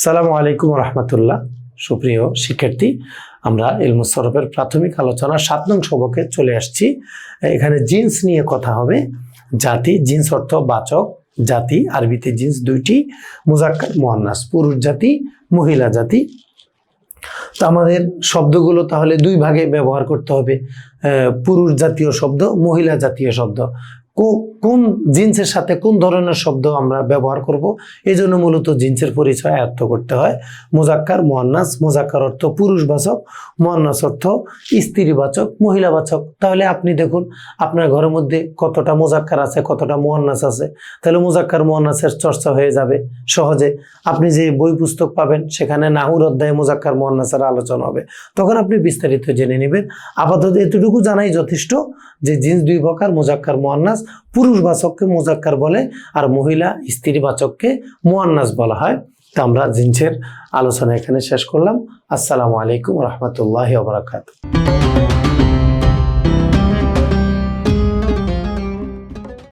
আসসালামু আলাইকুম রহমতুল্লাহ। সুপ্রিয় শিক্ষার্থী, আমরা ইলমুস সরফের প্রাথমিক আলোচনা 7 নং সবকে চলে আসছি। এখানে জিন্স নিয়ে কথা হবে। জাতি, জিন্স অর্থ বাচক জাতি, আরবিতে জিন্স দুইটি, মুজাক্কার মুয়ান্নাস, পুরুষ জাতি মহিলা জাতি। তো আমাদের শব্দগুলো তাহলে দুই ভাগে ব্যবহার করতে হবে, পুরুষ জাতীয় শব্দ, মহিলা জাতীয় শব্দ। কোন জিন্সের সাথে কোন ধরনের শব্দ আমরা ব্যবহার করব, এই জন্য মূলত জিন্সের পরিচয় আয়ত্ত করতে হয়। মুজাক্কার মুয়ান্নাস, মুজাক্কার অর্থ পুরুষবাচক, মুয়ান্নাস অর্থ স্ত্রীবাচক মহিলাবাচক। তাহলে আপনি দেখুন আপনার ঘরের মধ্যে কতটা মুজাক্কার আছে, কতটা মুয়ান্নাস আছে। তাহলে মুজাক্কার মুয়ান্নাসের চর্চা হয়ে যাবে সহজে। আপনি যে বই পুস্তক পাবেন সেখানে নাহুর অধ্যায়ে মুজাক্কার মুয়ান্নাসের আলোচনা হবে, তখন আপনি বিস্তারিত জেনে নেবেন। আপাতত এতটুকু জানাই যথেষ্ট যে জিন্স দুই প্রকার, মুজাক্কার মুয়ান্নাস। পুরুষবাচককে মুজাক্কার বলে আর মহিলা স্ত্রীবাচককে মুয়ান্নাস বলা হয়। তো আমরা জিন্সের আলোচনা এখানে শেষ করলাম। আসসালামু আলাইকুম রহমতুল্লাহি ওয়া বারাকাতুহু।